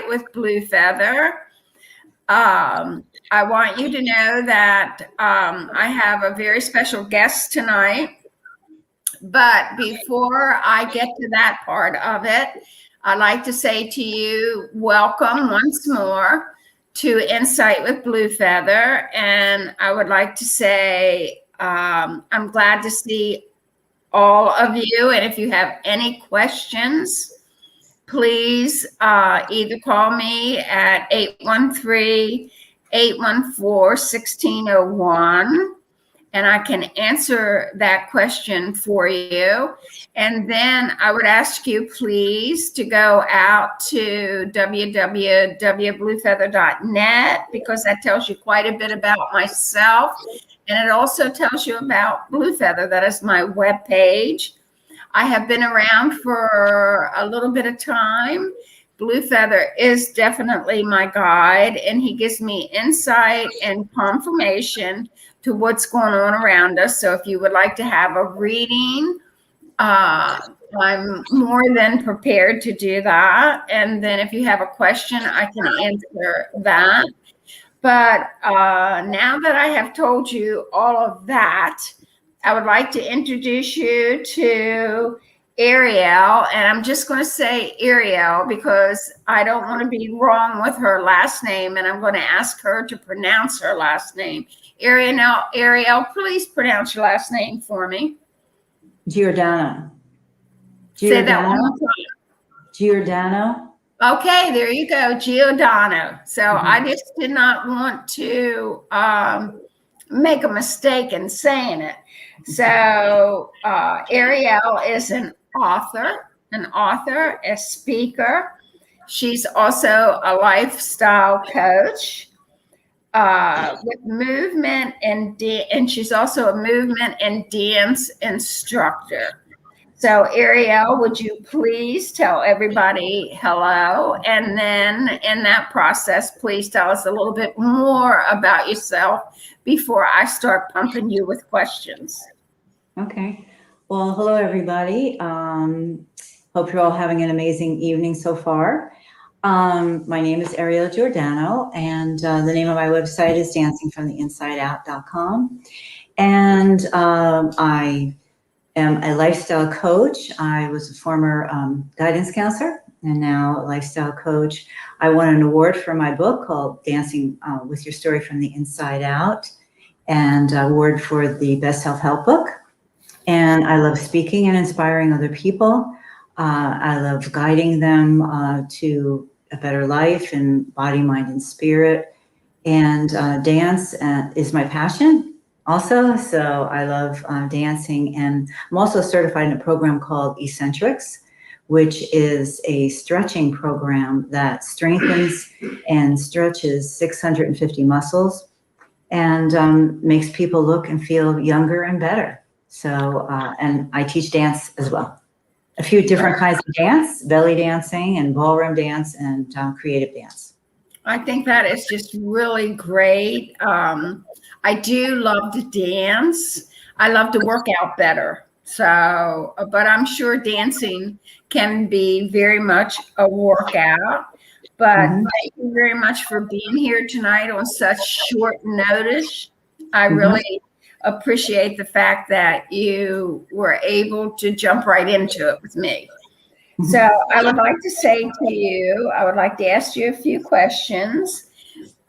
with Blue Feather. I want you to know that I have a very special guest tonight. But before I get to that part of it, I'd like to say to you, welcome once more to Insight with Blue Feather. And I would like to say I'm glad to see all of you. And if you have any questions, please either call me at 813-814-1601. And I can answer that question for you. And then I would ask you, please, to go out to www.bluefeather.net, because that tells you quite a bit about myself. And it also tells you about Blue Feather. That is my webpage. I have been around for a little bit of time. Blue Feather is definitely my guide, and he gives me insight and confirmation to what's going on around us. So if you would like to have a reading, I'm more than prepared to do that. And then if you have a question, I can answer that. But now that I have told you all of that, I would like to introduce you to Arielle, and I'm just going to say Arielle because I don't want to be wrong with her last name, and I'm going to ask her to pronounce her last name. Arielle, please pronounce your last name for me. Giordano. Say that one more time. Giordano. Okay, there you go, Giordano. So I just did not want to make a mistake in saying it. So Arielle is an author, a speaker. She's also a lifestyle coach with movement and she's also a movement and dance instructor. So Arielle, would you please tell everybody hello? And then in that process, please tell us a little bit more about yourself before I start pumping you with questions. Okay. Well, hello, everybody. Hope you're all having an amazing evening so far. My name is Arielle Giordano, and the name of my website is dancingfromtheinsideout.com. And I am a lifestyle coach. I was a former guidance counselor and now a lifestyle coach. I won an award for my book called Dancing with Your Story from the Inside Out, and an award for the best self-help book. And I love speaking and inspiring other people. I love guiding them to a better life in body, mind, and spirit. And dance is my passion also. So I love dancing. And I'm also certified in a program called Eccentrics, which is a stretching program that strengthens and stretches 650 muscles and makes people look and feel younger and better. So, and I teach dance as well. A few different kinds of dance, belly dancing and ballroom dance and creative dance. I think that is just really great. I do love to dance. I love to work out better. So, but I'm sure dancing can be very much a workout. But thank you very much for being here tonight on such short notice. I really appreciate the fact that you were able to jump right into it with me. So I would like to say to you, I would like to ask you a few questions.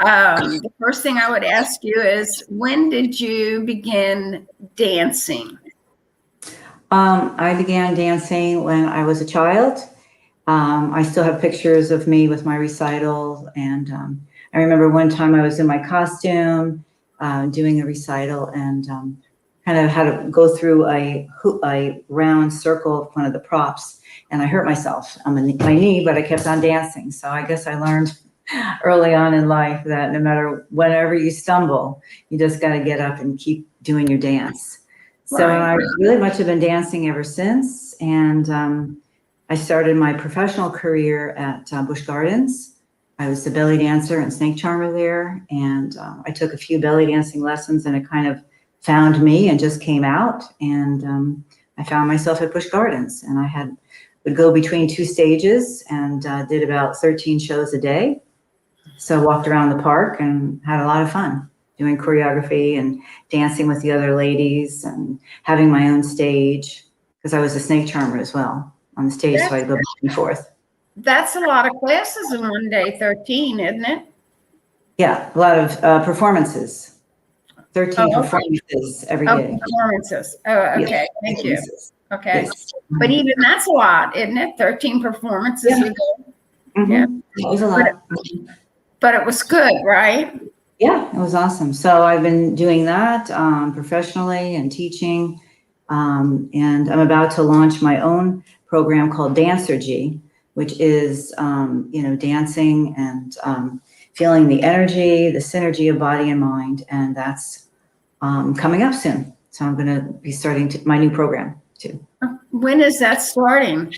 The first thing I would ask you is, when did you begin dancing? I began dancing when I was a child. I still have pictures of me with my recital. And I remember one time I was in my costume doing a recital and kind of had to go through a round circle of one of the props. And I hurt myself on my knee, but I kept on dancing. So I guess I learned early on in life that no matter whenever you stumble, you just got to get up and keep doing your dance. Right. So I really much have been dancing ever since. And I started my professional career at Busch Gardens. I was the belly dancer and snake charmer there. And I took a few belly dancing lessons and it kind of found me and just came out. And I found myself at Busch Gardens, and I had would go between 2 stages and did about 13 shows a day. So walked around the park and had a lot of fun doing choreography and dancing with the other ladies and having my own stage, because I was a snake charmer as well on the stage, so I'd go back and forth. That's a lot of classes in one day, 13, isn't it? Yeah, a lot of performances. 13 performances every day. Performances. Oh, okay. Yes. Thank you. Okay. Yes. But even that's a lot, isn't it? 13 performances a day. Yeah. It was a lot. But it was good, right? Yeah, it was awesome. So I've been doing that professionally and teaching, and I'm about to launch my own program called Dancergy, which is, dancing and feeling the energy, the synergy of body and mind, and that's coming up soon. So I'm going to be starting my new program too. When is that starting?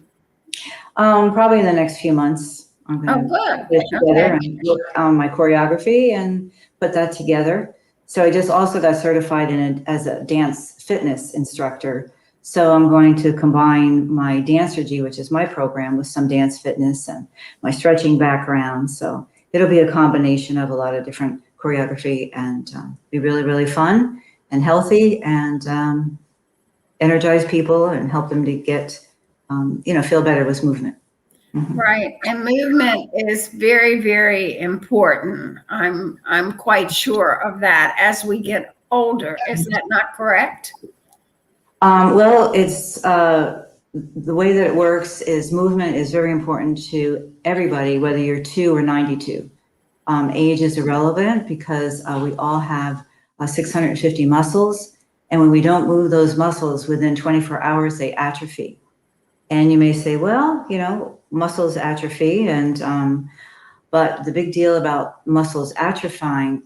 Probably in the next few months. I'm going to get together and look on my choreography and put that together. So I just also got certified as a dance fitness instructor. So I'm going to combine my Dancergy, which is my program, with some dance fitness and my stretching background. So it'll be a combination of a lot of different choreography and be really, really fun and healthy and energize people and help them to get, feel better with movement. Mm-hmm. Right. And movement is very, very important. I'm quite sure of that as we get older. Is that not correct? Well, it's the way that it works is movement is very important to everybody, whether you're 2 or 92. Age is irrelevant because we all have 650 muscles. And when we don't move those muscles within 24 hours, they atrophy. And you may say, well, muscles atrophy, and but the big deal about muscles atrophying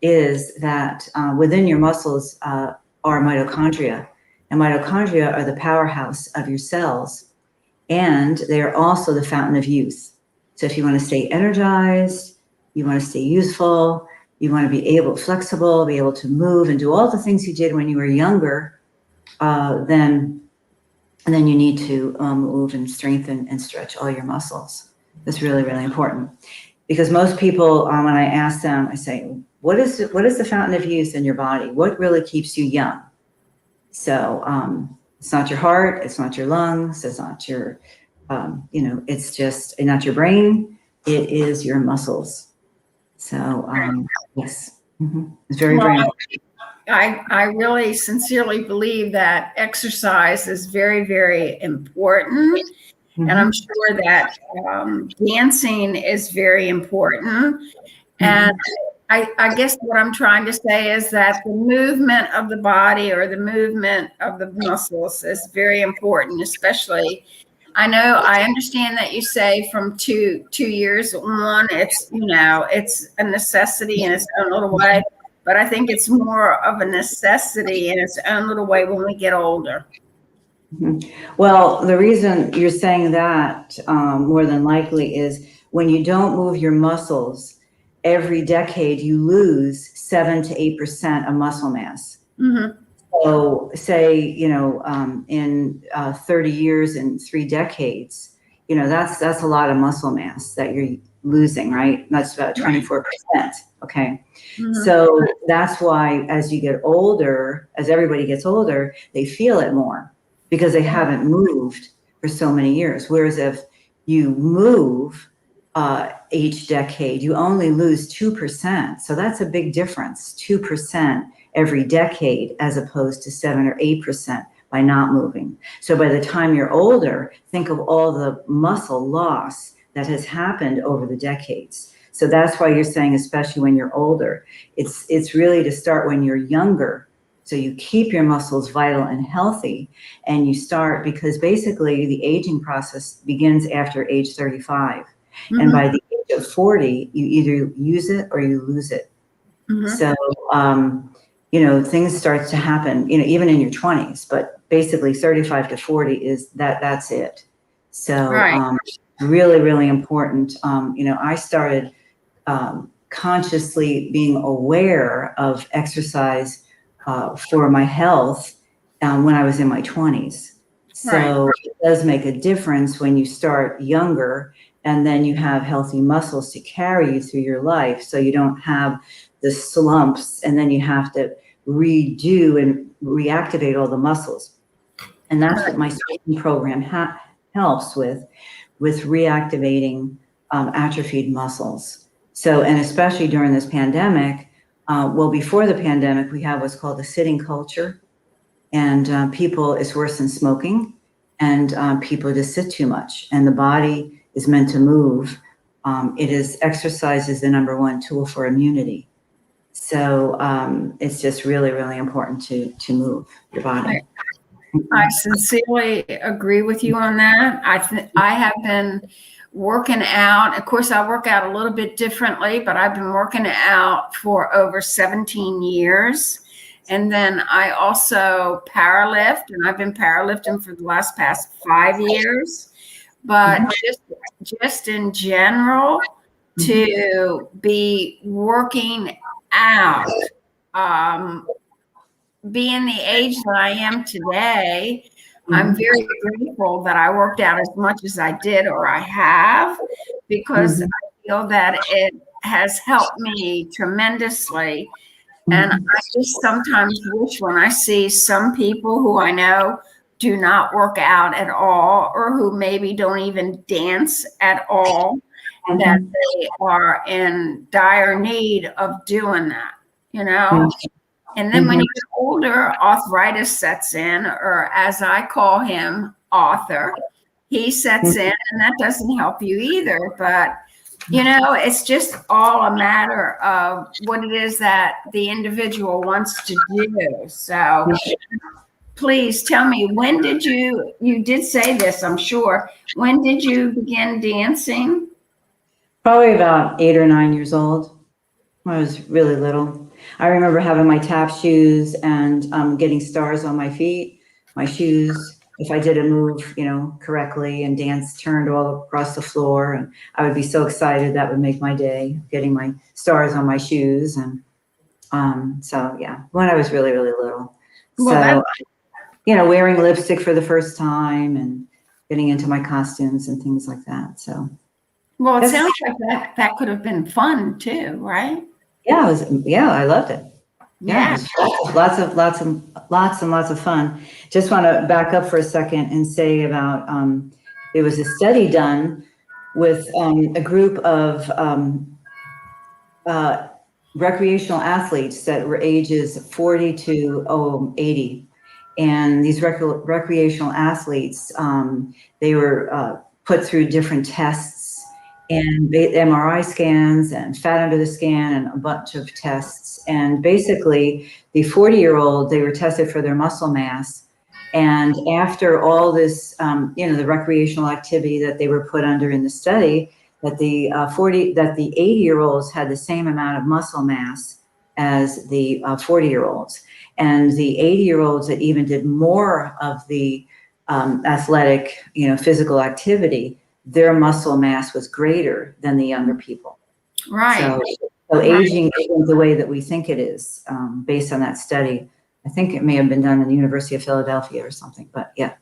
is that within your muscles are mitochondria, and mitochondria are the powerhouse of your cells, and they are also the fountain of youth. So if you want to stay energized, you want to stay youthful, you want to be flexible, be able to move and do all the things you did when you were younger, then you need to move and strengthen and stretch all your muscles. That's really, really important. Because most people, when I ask them, I say, what is the fountain of youth in your body? What really keeps you young? So it's not your heart, it's not your lungs, it's not your, it's just not your brain, it is your muscles. So yes, it's very, very important. I really sincerely believe that exercise is very, very important. And I'm sure that dancing is very important. And I guess what I'm trying to say is that the movement of the body or the movement of the muscles is very important, especially. I understand that you say from two years on, it's a necessity in its own little way. But I think it's more of a necessity in its own little way when we get older. Well, the reason you're saying that more than likely is when you don't move your muscles, every decade you lose 7 to 8% of muscle mass. So say, in 30 years and 3 decades, that's a lot of muscle mass that you're losing, right? That's about 24%. Okay. So that's why as you get older, as everybody gets older, they feel it more because they haven't moved for so many years. Whereas if you move each decade, you only lose 2%. So that's a big difference, 2% every decade, as opposed to 7 or 8% by not moving. So by the time you're older, think of all the muscle loss that has happened over the decades. So that's why you're saying, especially when you're older, it's really to start when you're younger. So you keep your muscles vital and healthy, and you start, because basically the aging process begins after age 35. And by the age of 40, you either use it or you lose it. So, things start to happen, even in your 20s, but basically 35 to 40 is that's it. So really, really important. I started consciously being aware of exercise for my health when I was in my 20s. So it does make a difference when you start younger, and then you have healthy muscles to carry you through your life, so you don't have the slumps, and then you have to redo and reactivate all the muscles. And that's what my swing program helps with reactivating atrophied muscles. So, and especially during this pandemic, well, before the pandemic, we have what's called a sitting culture, and people, it's worse than smoking, and people just sit too much, and the body is meant to move. Exercise is the number one tool for immunity. So it's just really, really important to move your body. I sincerely agree with you on that. I have been working out. Of course, I work out a little bit differently, but I've been working out for over 17 years. And then I also powerlift, and I've been powerlifting for the past 5 years. But just in general, to be working out, being the age that I am today, I'm very grateful that I worked out as much as I did, or I have, because I feel that it has helped me tremendously. And I just sometimes wish, when I see some people who I know do not work out at all, or who maybe don't even dance at all, that they are in dire need of doing that, you know? And then when you get older, arthritis sets in, or as I call him, Arthur, he sets in, and that doesn't help you either. But, you know, it's just all a matter of what it is that the individual wants to do. So please tell me, when did you did say this, I'm sure, when did you begin dancing? Probably about 8 or 9 years old. I was really little. I remember having my tap shoes and getting stars on my feet, my shoes. If I did a move, you know, correctly, and dance turned all across the floor, and I would be so excited. That would make my day, getting my stars on my shoes. And so, yeah, when I was really, really little. Well, so, you know, wearing lipstick for the first time and getting into my costumes and things like that. So, well, it sounds like that could have been fun too, right? Yeah, I loved it. Yeah. Lots and lots of fun. Just want to back up for a second and say about, there was a study done with a group of recreational athletes that were ages 40 to 80. And these recreational athletes, they were put through different tests, and MRI scans and fat under the scan and a bunch of tests. And basically the 40-year-old, they were tested for their muscle mass. And after all this, you know, the recreational activity that they were put under in the study, that the 80-year-olds had the same amount of muscle mass as the 40-year-olds. And the 80-year-olds that even did more of the athletic, you know, physical activity, their muscle mass was greater than the younger people. Right. So aging isn't the way that we think it is, based on that study. I think it may have been done in the University of Philadelphia or something, but yeah.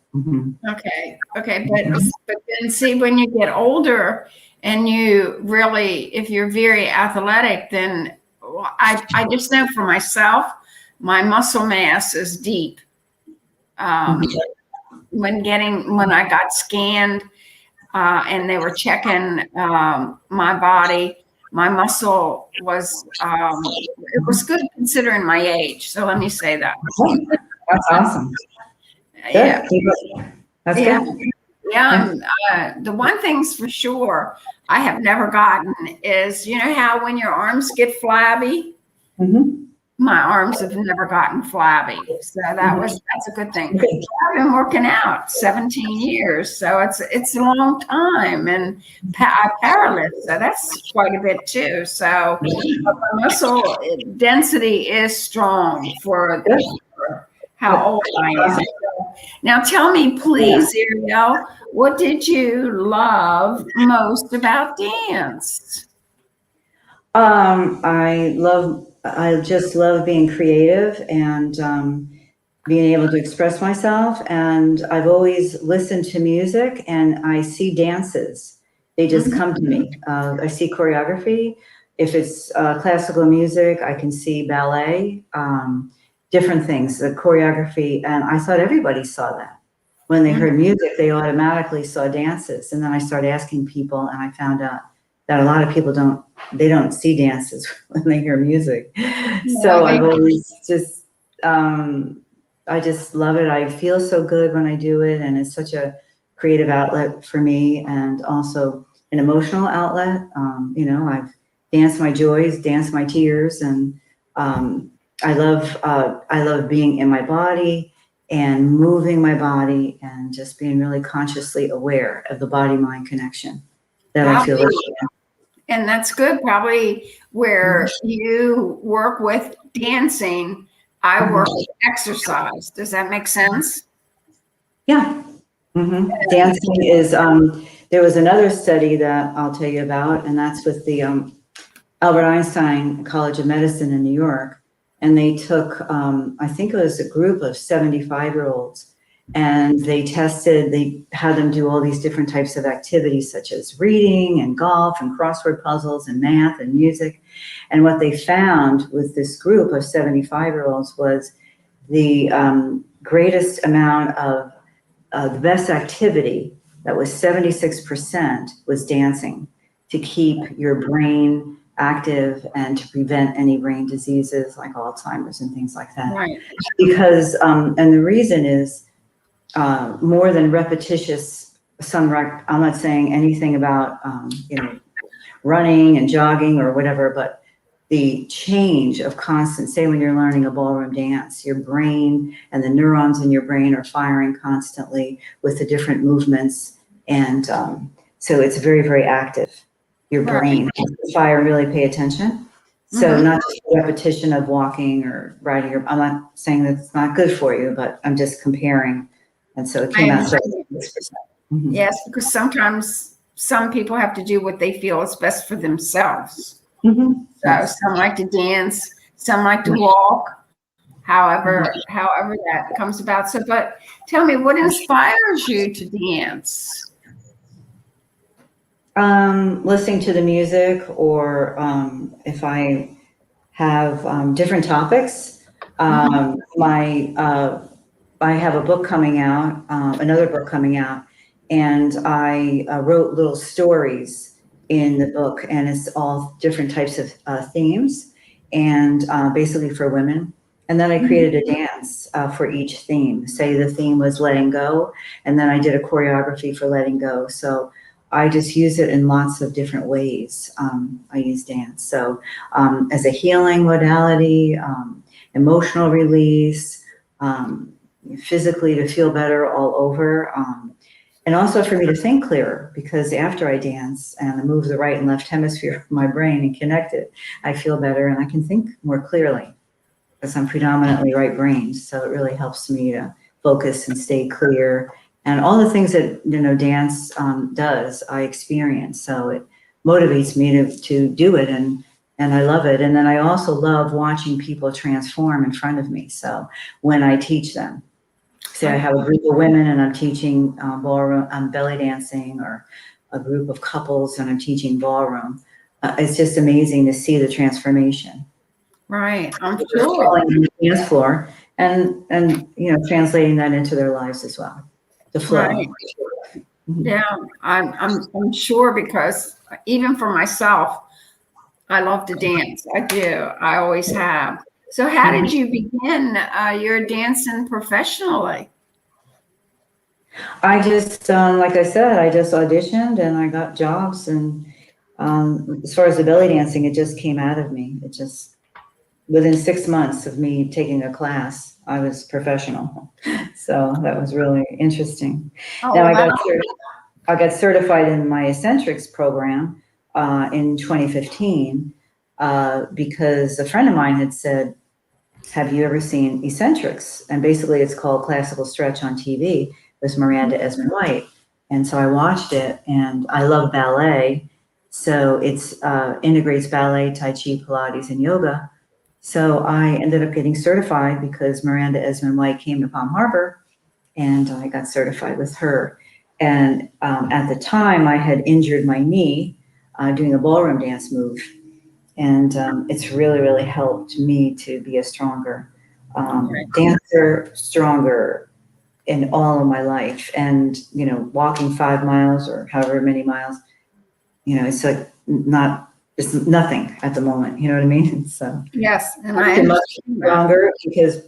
Okay. But then see, when you get older and you really, if you're very athletic, then I just know for myself, my muscle mass is deep. When I got scanned, and they were checking my body, my muscle was, it was good considering my age. So let me say that. That's awesome. Yeah. That's good. Yeah. The one thing's for sure I have never gotten is, you know how when your arms get flabby? My arms have never gotten flabby. So that's a good thing. I've been working out 17 years, so it's a long time, and I powerlift, so that's quite a bit too. So my muscle density is strong for how old I am. Now tell me, please, Arielle, what did you love most about dance? I just love being creative, and being able to express myself. And I've always listened to music, and I see dances. They just come to me. I see choreography. If it's classical music, I can see ballet, different things, the choreography. And I thought everybody saw that. When they heard music, they automatically saw dances. And then I started asking people, and I found out that a lot of people don't see dances when they hear music. So I've always just, I just love it. I feel so good when I do it, and it's such a creative outlet for me, and also an emotional outlet. You know, I've danced my joys, danced my tears, and I love being in my body and moving my body and just being really consciously aware of the body-mind connection that I feel. And that's good. Probably where you work with dancing, I work with exercise. Does that make sense? Yeah. Dancing is, there was another study that I'll tell you about, and that's with the Albert Einstein College of Medicine in New York. And they took, I think it was a group of 75-year-olds, and they had them do all these different types of activities, such as reading and golf and crossword puzzles and math and music. And what they found with this group of 75-year-olds was the greatest amount of the best activity, that was 76%, was dancing, to keep your brain active and to prevent any brain diseases like Alzheimer's and things like that. Right. Because, and the reason is more than repetitious, I'm not saying anything about, you know, running and jogging or whatever, but the change of constant, say when you're learning a ballroom dance, your brain and the neurons in your brain are firing constantly with the different movements. And so it's very, very active. Your brain has to fire, really pay attention. So not just repetition of walking or riding your, I'm not saying that it's not good for you, but I'm just comparing. And so it came out 76%. Yes, because sometimes some people have to do what they feel is best for themselves. So some like to dance, some like to walk, however that comes about. So, but tell me, what inspires you to dance? Listening to the music, or if I have different topics. I have a book coming out, another book coming out, and I wrote little stories in the book, and it's all different types of themes, and basically for women. And then I created a dance for each theme. Say the theme was letting go, and then I did a choreography for letting go. So I just use it in lots of different ways. I use dance. So as a healing modality, emotional release, physically to feel better all over, and also for me to think clearer, because after I dance and I move the right and left hemisphere of my brain and connect it, I feel better and I can think more clearly, because I'm predominantly right-brained. So it really helps me to focus and stay clear. And all the things that, you know, dance does, I experience. So it motivates me to do it, and I love it. And then I also love watching people transform in front of me. So when I teach them, say I have a group of women and I'm teaching ballroom, belly dancing, or a group of couples and I'm teaching ballroom, it's just amazing to see the transformation. Right, I'm Just sure. falling on the dance floor and you know, translating that into their lives as well. The flow. Right. Yeah, I'm sure, because even for myself, I love to dance. I do. I always have. So how did you begin your dancing professionally? I just, like I said, I just auditioned and I got jobs, and as far as the belly dancing, it just came out of me. It just, within 6 months of me taking a class, I was professional. So that was really interesting. Now I got certified in my eccentrics program in 2015 because a friend of mine had said, have you ever seen eccentrics? And basically it's called classical stretch on TV with Miranda Esmond White. And so I watched it, and I love ballet. So it's integrates ballet, Tai Chi, Pilates, and yoga. So I ended up getting certified because Miranda Esmond White came to Palm Harbor, and I got certified with her. And at the time, I had injured my knee doing a ballroom dance move. And it's really, really helped me to be a stronger dancer, stronger in all of my life. And, you know, walking 5 miles or however many miles, you know, it's like it's nothing at the moment. You know what I mean? So Yes, and I'm much stronger because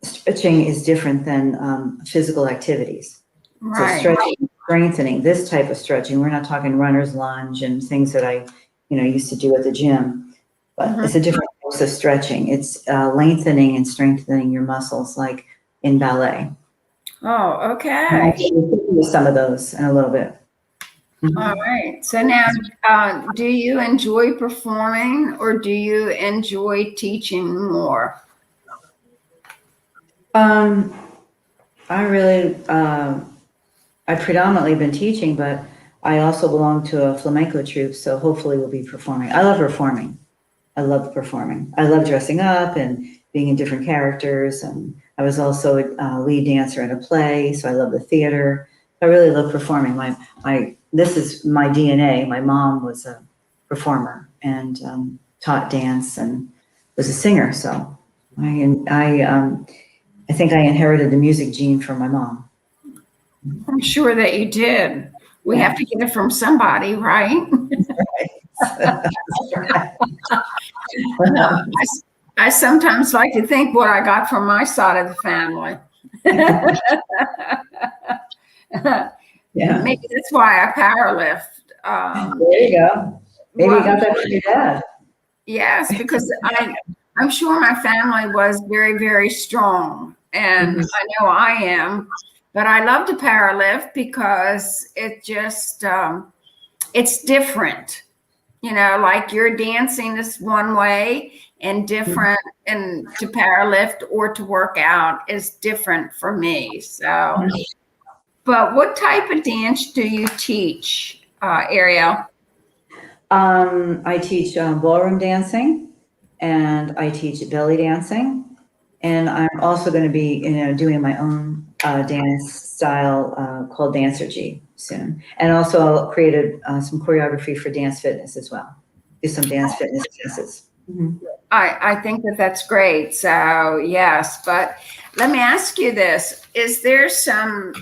stretching is different than physical activities. So stretching, strengthening, this type of stretching, we're not talking runner's lunge and things that I, you know, used to do at the gym, but it's a different type of stretching. It's lengthening and strengthening your muscles like in ballet. Oh, okay. I'll give you some of those in a little bit. All right. So now, do you enjoy performing or do you enjoy teaching more? I predominantly been teaching, but I also belong to a flamenco troupe, so hopefully we'll be performing. I love performing. I love performing. I love dressing up and being in different characters. And I was also a lead dancer in a play, so I love the theater. I really love performing. This is my DNA. My mom was a performer and taught dance and was a singer. So I think I inherited the music gene from my mom. I'm sure that you did. We have to get it from somebody, right? I sometimes like to think what I got from my side of the family. Maybe that's why I power lift. There you go. Maybe you got that from your dad. Yes, because I'm sure my family was very, very strong, and I know I am. But I love to power lift because it just it's different. You know, like you're dancing this one way and different, and to power lift or to work out is different for me. So, but what type of dance do you teach, Arielle? I teach ballroom dancing, and I teach belly dancing, and I'm also going to be, you know, doing my own dance style called Dancergy soon, and also I'll create some choreography for dance fitness as well. Do some dance fitness classes. I think that that's great. So yes, but let me ask you this: is there some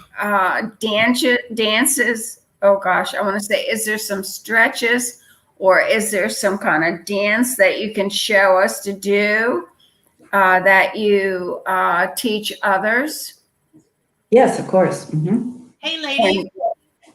dances? Oh gosh, I want to say, is there some stretches? Or is there some kind of dance that you can show us to do that you teach others? Yes, of course. Hey, ladies,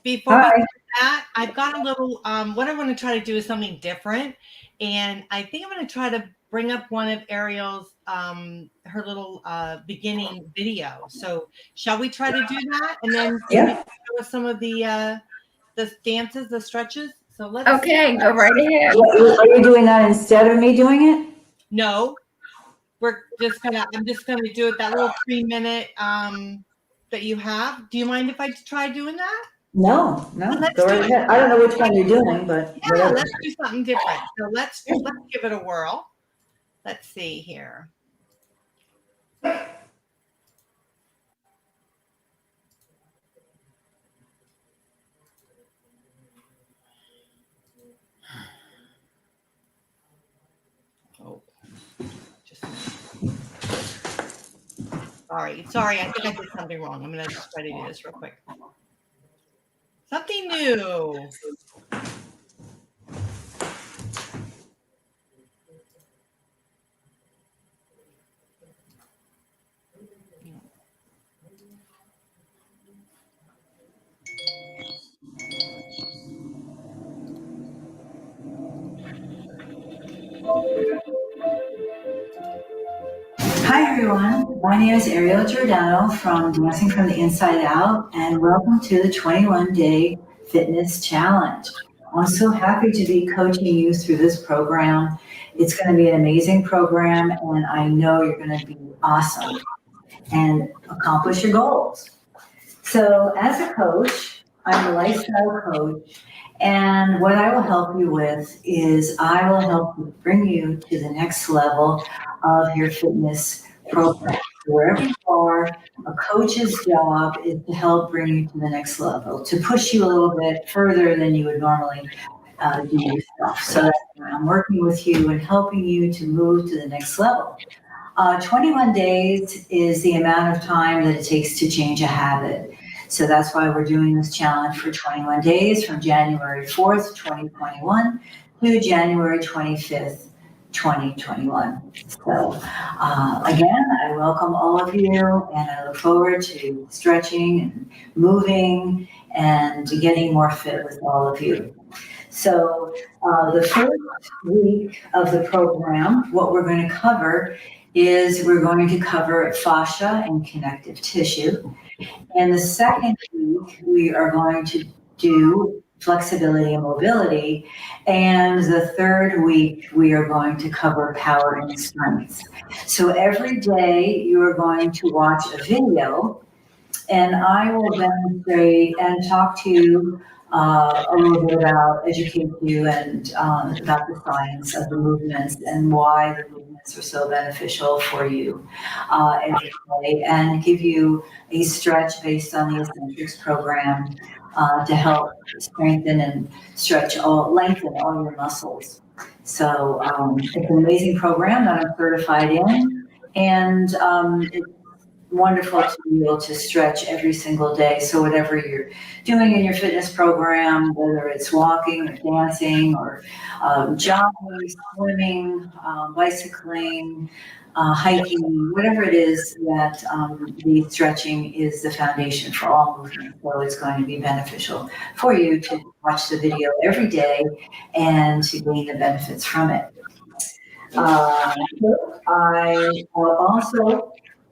before we do that, I've got a little, what I want to try to do is something different. And I think I'm going to try to bring up one of Arielle's, her little beginning video. So shall we try to do that? And then show us some of the dances, the stretches. So let's go right ahead. Are you doing that instead of me doing it? No, I'm just gonna do it that little 3-minute that you have. Do you mind if I try doing that? No, go right ahead. I don't know which one you're doing, but yeah, let's do something different. So let's give it a whirl. Let's see here. Sorry, I think I did something wrong. I'm gonna just try to do this real quick. Something new. Hi everyone, my name is Arielle Giordano from Dancing from the Inside Out, and welcome to the 21-Day Fitness Challenge. I'm so happy to be coaching you through this program. It's going to be an amazing program, and I know you're going to be awesome and accomplish your goals. So as a coach, I'm a lifestyle coach, And what I will help you with is I will help bring you to the next level of your fitness program. Wherever you are, a coach's job is to help bring you to the next level, to push you a little bit further than you would normally do yourself. So that's why I'm working with you and helping you to move to the next level. 21 days is the amount of time that it takes to change a habit. So that's why we're doing this challenge for 21 days from January 4th, 2021 to January 25th, 2021. So again, I welcome all of you, and I look forward to stretching and moving and getting more fit with all of you. So the first week of the program, what we're going to cover is we're going to cover fascia and connective tissue. And the second week, we are going to do flexibility and mobility. And the third week, we are going to cover power and strength. So every day, you are going to watch a video, and I will demonstrate and talk to you a little bit about, educate you and about the science of the movements and why the movements are so beneficial for you every day, and give you a stretch based on the Eccentrics program to help strengthen and lengthen all your muscles. So it's an amazing program that I'm certified in, and it's wonderful to be able to stretch every single day. So whatever you're doing in your fitness program, whether it's walking or dancing or jogging, swimming, bicycling, hiking, whatever it is, that the stretching is the foundation for all movement. So it's going to be beneficial for you to watch the video every day and to gain the benefits from it.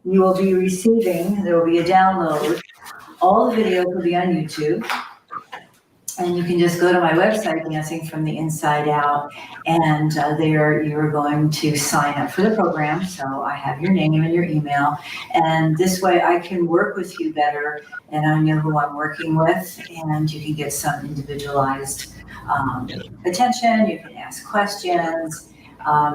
You will be receiving, there will be a download. All the videos will be on YouTube. And you can just go to my website, Dancing from the Inside Out, and there you're going to sign up for the program. So I have your name and your email. And this way I can work with you better, and I know who I'm working with, and you can get some individualized attention. You can ask questions.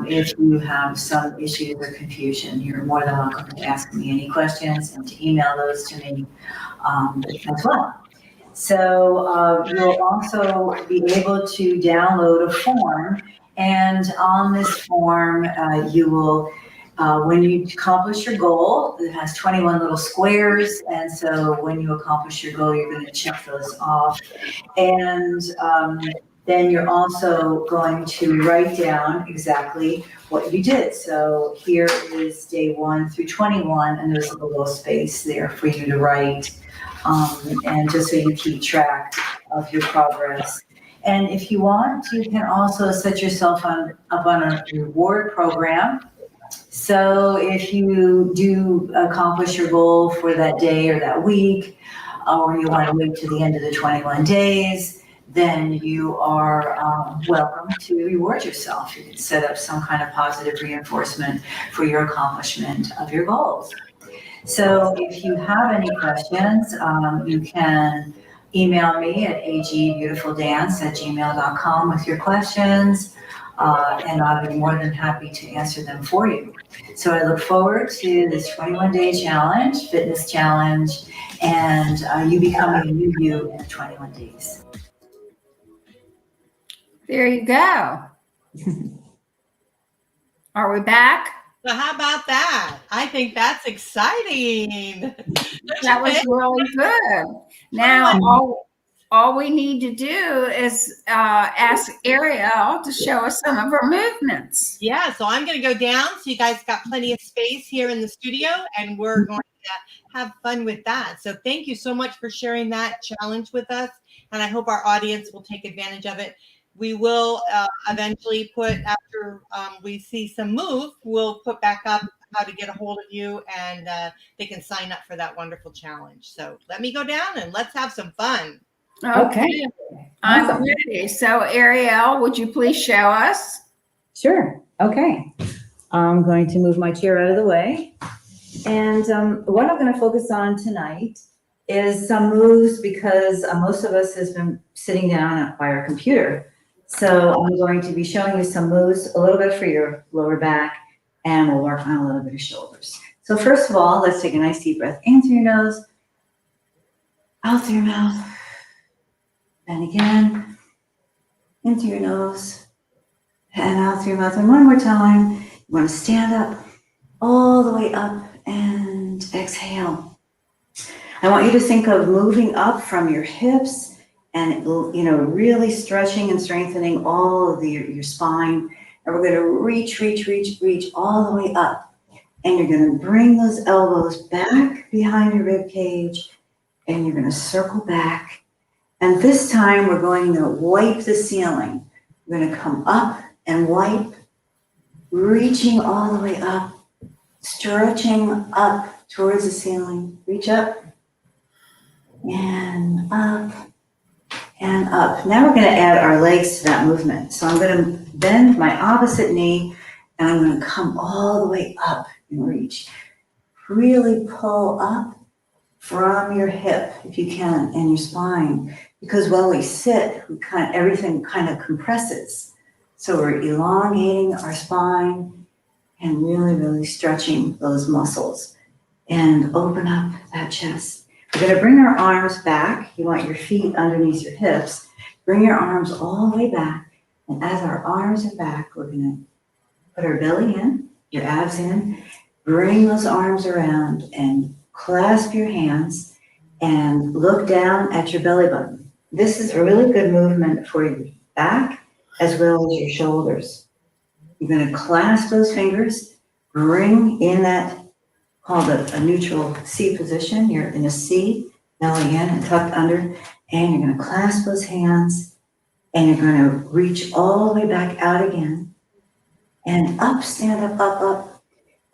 If you have some issues or confusion, you're more than welcome to ask me any questions and to email those to me as well. So you'll also be able to download a form, and on this form you will, when you accomplish your goal, it has 21 little squares, and so when you accomplish your goal, you're going to check those off. And then you're also going to write down exactly what you did. So here is day 1 through 21, and there's a little space there for you to write, and just so you keep track of your progress. And if you want, you can also set yourself up on a reward program. So if you do accomplish your goal for that day or that week, or you want to wait to the end of the 21 days, then you are welcome to reward yourself. You can set up some kind of positive reinforcement for your accomplishment of your goals. So if you have any questions, you can email me at agbeautifuldance@gmail.com with your questions, and I'll be more than happy to answer them for you. So I look forward to this 21-day challenge, fitness challenge, and you becoming a new you in 21 days. There you go. Are we back? So how about that? I think that's exciting. That was really good. Now, all we need to do is ask Arielle to show us some of her movements. Yeah, so I'm going to go down. So you guys got plenty of space here in the studio, and we're going to have fun with that. So thank you so much for sharing that challenge with us, and I hope our audience will take advantage of it. We will eventually put, after we see some move, we'll put back up how to get a hold of you, and they can sign up for that wonderful challenge. So let me go down and let's have some fun. Okay. I'm ready. So Arielle, would you please show us? Sure. Okay. I'm going to move my chair out of the way. And what I'm going to focus on tonight is some moves because most of us has been sitting down by our computer. So I'm going to be showing you some moves, a little bit for your lower back, and we'll work on a little bit of shoulders. So first of all, let's take a nice deep breath in through your nose, out through your mouth, and again, in through your nose, and out through your mouth. And one more time, you want to stand up, all the way up, and exhale. I want you to think of moving up from your hips and, really stretching and strengthening all of your spine. And we're going to reach all the way up. And you're going to bring those elbows back behind your rib cage, and you're going to circle back. And this time we're going to wipe the ceiling. We're going to come up and wipe, reaching all the way up, stretching up towards the ceiling. Reach up and up and up. Now we're going to add our legs to that movement. So I'm going to bend my opposite knee, and I'm going to come all the way up and reach. Really pull up from your hip, if you can, and your spine, because when we sit, everything kind of compresses. So we're elongating our spine and really stretching those muscles, and open up that chest. We're going to bring our arms back. You want your feet underneath your hips. Bring your arms all the way back, and as our arms are back, we're going to put our belly in, your abs in, bring those arms around and clasp your hands and look down at your belly button. This is a really good movement for your back as well as your shoulders. You're going to clasp those fingers, bring in that called a neutral C position. You're in a C, belly in and tucked under, and you're going to clasp those hands, and you're going to reach all the way back out again, and up, stand up,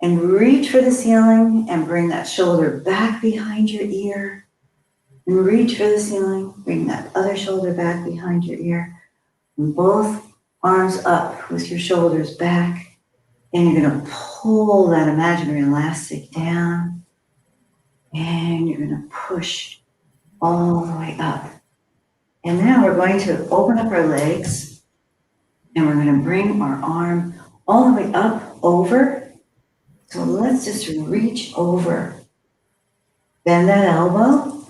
and reach for the ceiling, and bring that shoulder back behind your ear, and reach for the ceiling, bring that other shoulder back behind your ear, and both arms up with your shoulders back. And you're going to pull that imaginary elastic down, and you're going to push all the way up. And now we're going to open up our legs, and we're going to bring our arm all the way up over. So let's just reach over. Bend that elbow,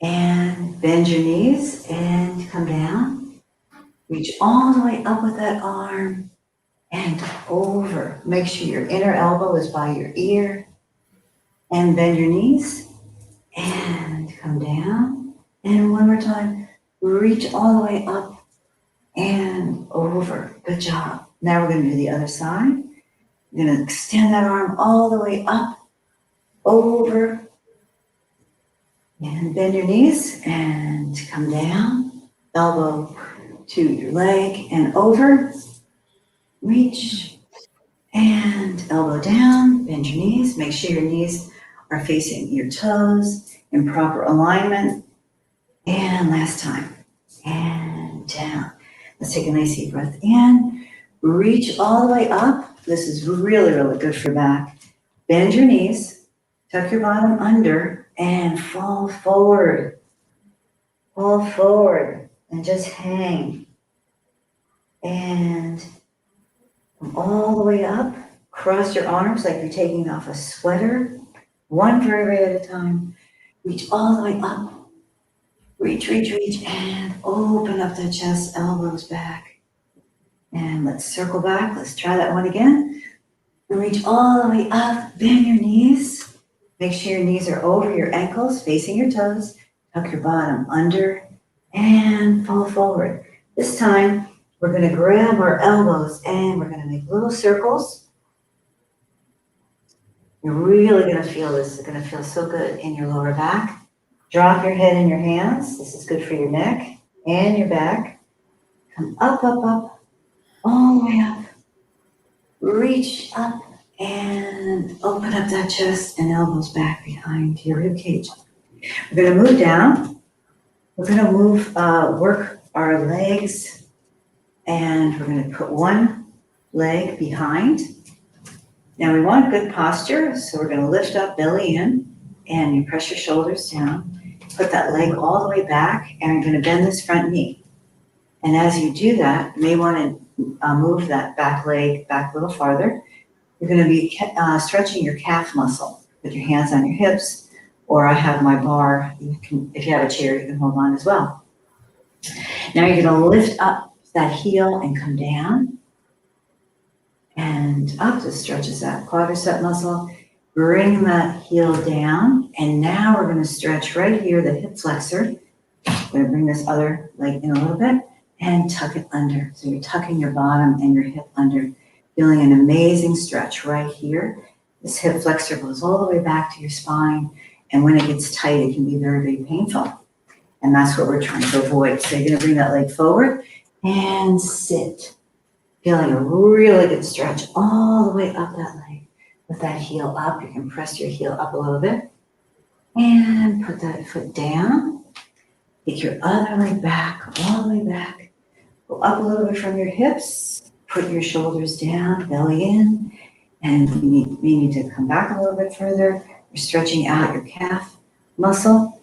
and bend your knees, and come down. Reach all the way up with that arm, and over. Make sure your inner elbow is by your ear, and bend your knees and come down. And one more time, reach all the way up and over. Good job. Now we're going to do the other side. You're going to extend that arm all the way up, over, and bend your knees and come down. Elbow to your leg and over. Reach and elbow down, bend your knees. Make sure your knees are facing your toes in proper alignment. And last time, and down. Let's take a nice deep breath in. Reach all the way up. This is really good for your back. Bend your knees, tuck your bottom under, and fall forward. Fall forward and just hang. And come all the way up. Cross your arms like you're taking off a sweater. One vertebrae at a time. Reach all the way up. Reach, and open up the chest, elbows back. And let's circle back. Let's try that one again. Reach all the way up, bend your knees. Make sure your knees are over your ankles, facing your toes. Tuck your bottom under and fall forward. This time, we're going to grab our elbows and we're going to make little circles. You're really going to feel this. It's going to feel so good in your lower back. Drop your head in your hands. This is good for your neck and your back. Come up, all the way up. Reach up and open up that chest and elbows back behind your rib cage. We're going to move down. We're going to work our legs, and we're going to put one leg behind. Now we want good posture, so we're going to lift up, belly in, and you press your shoulders down. Put that leg all the way back, and you're gonna bend this front knee. And as you do that, you may wanna move that back leg back a little farther. You're gonna be stretching your calf muscle with your hands on your hips, or I have my bar. You can, if you have a chair, you can hold on as well. Now you're gonna lift up that heel and come down and up. This stretches that quadricep muscle. Bring that heel down, and now we're gonna stretch right here, the hip flexor. We're gonna bring this other leg in a little bit and tuck it under. So you're tucking your bottom and your hip under, feeling an amazing stretch right here. This hip flexor goes all the way back to your spine, and when it gets tight, it can be very, very painful. And that's what we're trying to avoid. So you're gonna bring that leg forward and sit. Feeling a really good stretch all the way up that leg. With that heel up, you can press your heel up a little bit and put that foot down. Take your other leg back, all the way back. Go up a little bit from your hips, put your shoulders down, belly in, and you need to come back a little bit further. You're stretching out your calf muscle,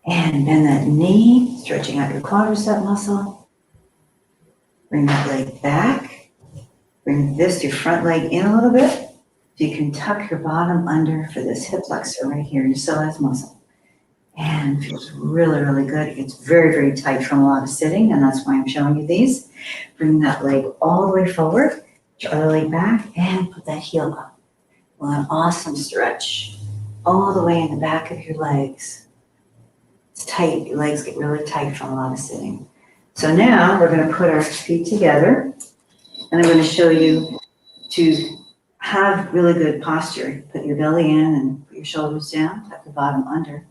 and bend that knee, stretching out your quadricep muscle. Bring that leg back. Bring your front leg in a little bit. So you can tuck your bottom under for this hip flexor right here, your psoas muscle. And it feels really, really good. It gets very, very tight from a lot of sitting, and that's why I'm showing you these. Bring that leg all the way forward, your other leg back, and put that heel up. Well, an awesome stretch all the way in the back of your legs. It's tight. Your legs get really tight from a lot of sitting. So now we're going to put our feet together, and I'm going to show you to have really good posture. Put your belly in and put your shoulders down, tuck the bottom under,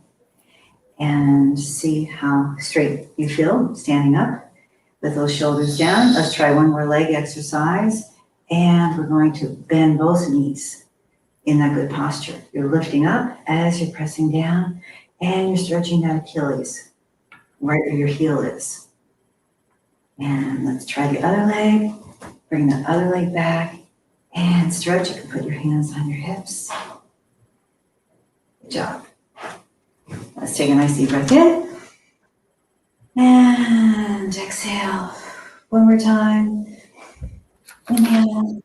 and see how straight you feel standing up with those shoulders down. Let's try one more leg exercise, and we're going to bend both knees in that good posture. You're lifting up as you're pressing down, and you're stretching that Achilles right where your heel is. And let's try the other leg. Bring the other leg back and stretch. You can put your hands on your hips. Good job. Let's take a nice deep breath in. And exhale. One more time. Inhale.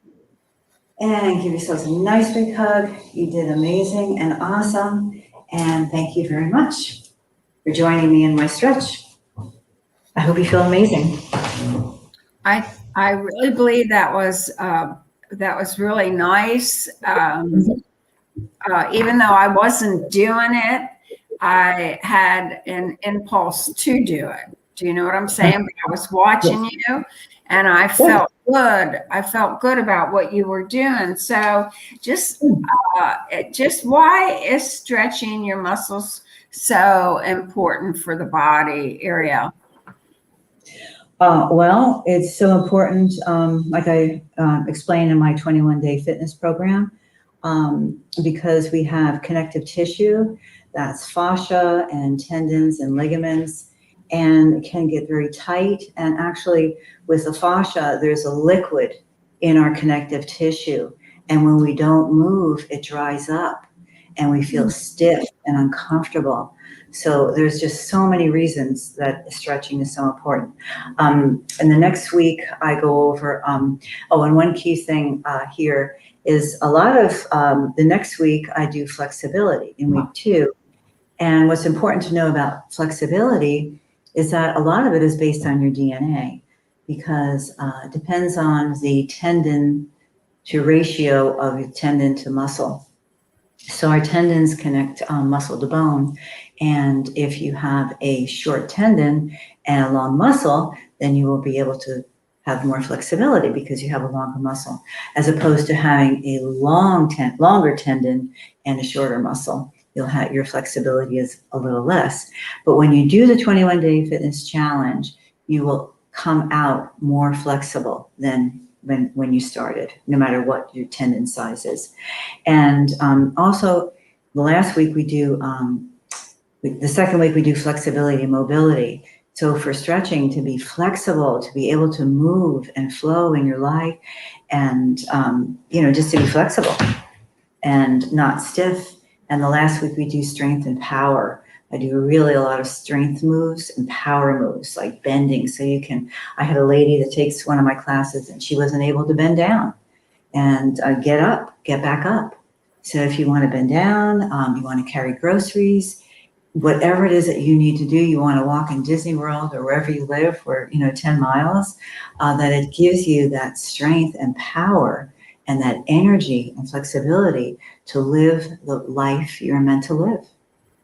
And give yourselves a nice big hug. You did amazing and awesome. And thank you very much for joining me in my stretch. I hope you feel amazing. I really believe that was really nice. Even though I wasn't doing it, I had an impulse to do it. Do you know what I'm saying? But I was watching you, and I felt good. I felt good about what you were doing. So just why is stretching your muscles so important for the body, Arielle? Well, it's so important, like I explained in my 21-day fitness program, because we have connective tissue, that's fascia and tendons and ligaments, and it can get very tight. And actually, with the fascia, there's a liquid in our connective tissue. And when we don't move, it dries up, and we feel stiff and uncomfortable. So there's just so many reasons that stretching is so important. And the next week I go over, and one key thing here is a lot of, the next week I do flexibility in week 2. And what's important to know about flexibility is that a lot of it is based on your DNA, because it depends on the tendon to ratio of your tendon to muscle. So our tendons connect muscle to bone. And if you have a short tendon and a long muscle, then you will be able to have more flexibility because you have a longer muscle, as opposed to having a longer tendon and a shorter muscle. You'll have, your flexibility is a little less. But when you do the 21-day fitness challenge, you will come out more flexible than when you started, no matter what your tendon size is. And also, the last week we do, the second week we do flexibility and mobility. So for stretching, to be flexible, to be able to move and flow in your life, and just to be flexible and not stiff, And the last week we do strength and power. I do really a lot of strength moves and power moves, like bending. So I had a lady that takes one of my classes and she wasn't able to bend down and get back up. So if you want to bend down, you want to carry groceries, whatever it is that you need to do, you want to walk in Disney World or wherever you live for, 10 miles, that it gives you that strength and power and that energy and flexibility to live the life you're meant to live,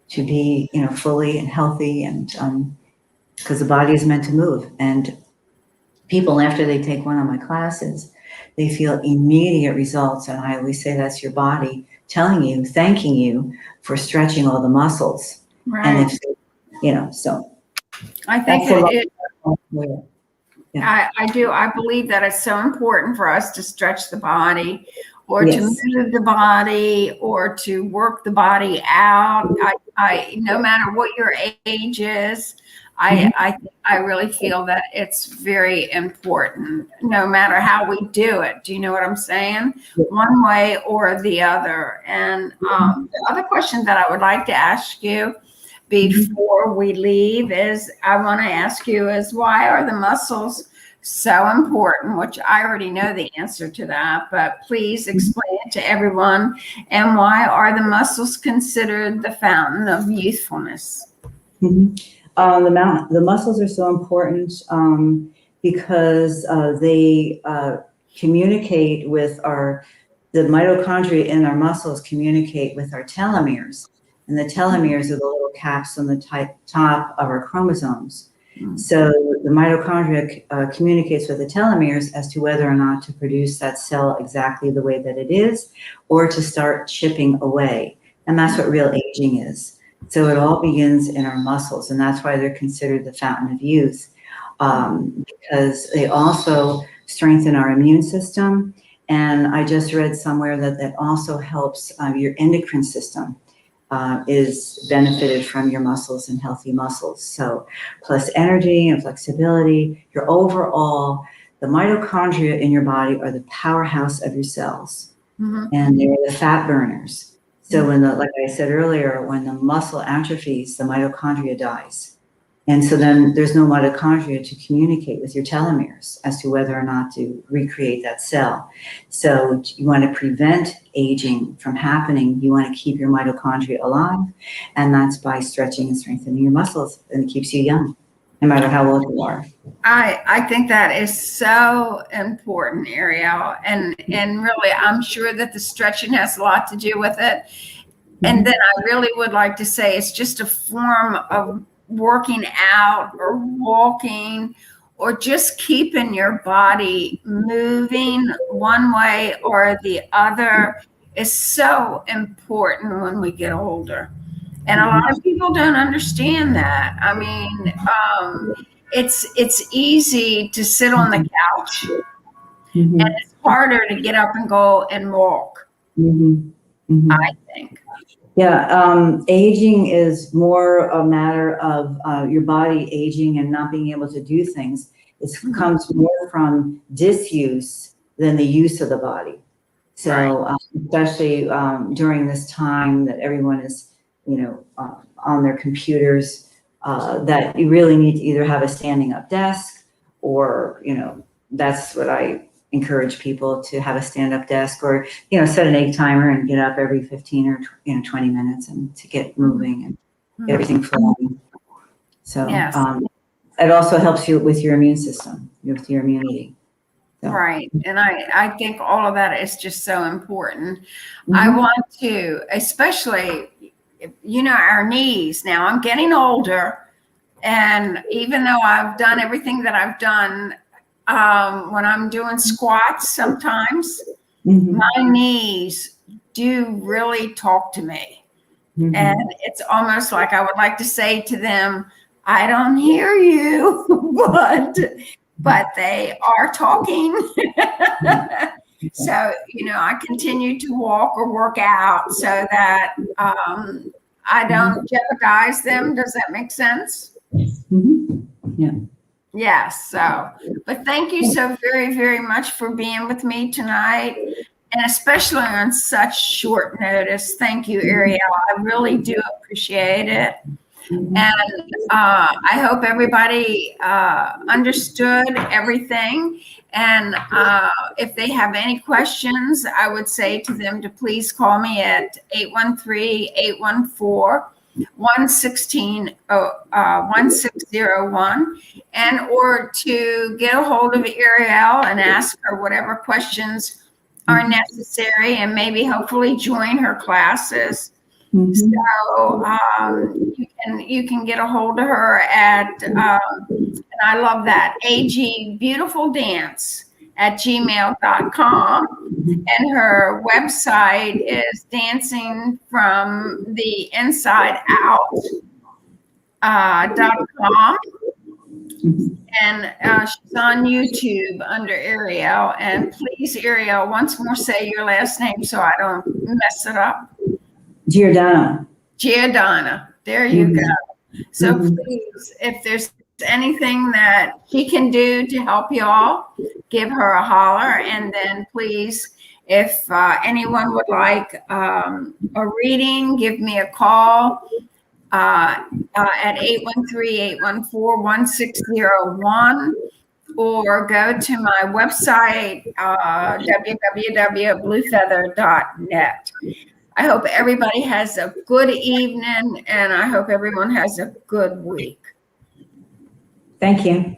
to be, fully and healthy, and because the body is meant to move. And people, after they take one of my classes, they feel immediate results. And I always say that's your body telling you, thanking you for stretching all the muscles. Right. And if, so. I think Yeah. I do. I believe that it's so important for us to stretch the body, or to move the body, or to work the body out. I no matter what your age is, I really feel that it's very important, no matter how we do it. Do you know what I'm saying? One way or the other. And the other question that I would like to ask you before we leave is, I want to ask you is, why are the muscles so important? Which I already know the answer to that, but please explain it to everyone. And why are the muscles considered the fountain of youthfulness? The muscles are so important because they communicate with the mitochondria in our muscles communicate with our telomeres. And the telomeres are the little caps on the top of our chromosomes. So the mitochondria communicates with the telomeres as to whether or not to produce that cell exactly the way that it is, or to start chipping away. And that's what real aging is. So it all begins in our muscles, and that's why they're considered the fountain of youth, because they also strengthen our immune system. And I just read somewhere that also helps your endocrine system. Is benefited from your muscles and healthy muscles. So plus energy and flexibility, the mitochondria in your body are the powerhouse of your cells. And they're the fat burners. So like I said earlier, when the muscle atrophies, the mitochondria dies. And so then there's no mitochondria to communicate with your telomeres as to whether or not to recreate that cell. So you want to prevent aging from happening. You want to keep your mitochondria alive. And that's by stretching and strengthening your muscles. And it keeps you young, no matter how old you are. I think that is so important, Arielle. And really, I'm sure that the stretching has a lot to do with it. And then I really would like to say it's just a form of working out or walking, or just keeping your body moving one way or the other is so important when we get older. And a lot of people don't understand that. I mean, it's easy to sit on the couch, and it's harder to get up and go and walk, I think. Yeah, aging is more a matter of your body aging and not being able to do things. It comes more from disuse than the use of the body. So especially during this time that everyone is, on their computers, that you really need to either have a standing up desk, or, that's what I encourage people to have, a stand-up desk, or set an egg timer and get up every 15 or 20 minutes and to get moving and get everything flowing. So it also helps you with your immune system, with your immunity. So. Right. And I think all of that is just so important. I want to, especially, our knees. Now I'm getting older, and even though I've done everything that I've done, when I'm doing squats, sometimes my knees do really talk to me. And it's almost like I would like to say to them, I don't hear you, but they are talking. So, I continue to walk or work out so that I don't jeopardize them. Does that make sense? Yeah. Yes. So, but thank you so very, very much for being with me tonight. and especially on such short notice. Thank you, Arielle. I really do appreciate it. And I hope everybody understood everything. And if they have any questions, I would say to them to please call me at 813-814-1601, and or to get a hold of Arielle and ask her whatever questions are necessary, and maybe hopefully join her classes. So you can get a hold of her at and I love that, agbeautiful@gmail.com, and her website is dancing from the inside out.com. And she's on YouTube under Arielle. And please, Arielle, once more say your last name so I don't mess it up. Giordano. Giordano. There you go. So please, if there's anything that she can do to help y'all, give her a holler. And then please, if anyone would like a reading, give me a call at 813-814-1601, or go to my website, www.bluefeather.net. I hope everybody has a good evening, and I hope everyone has a good week. Thank you.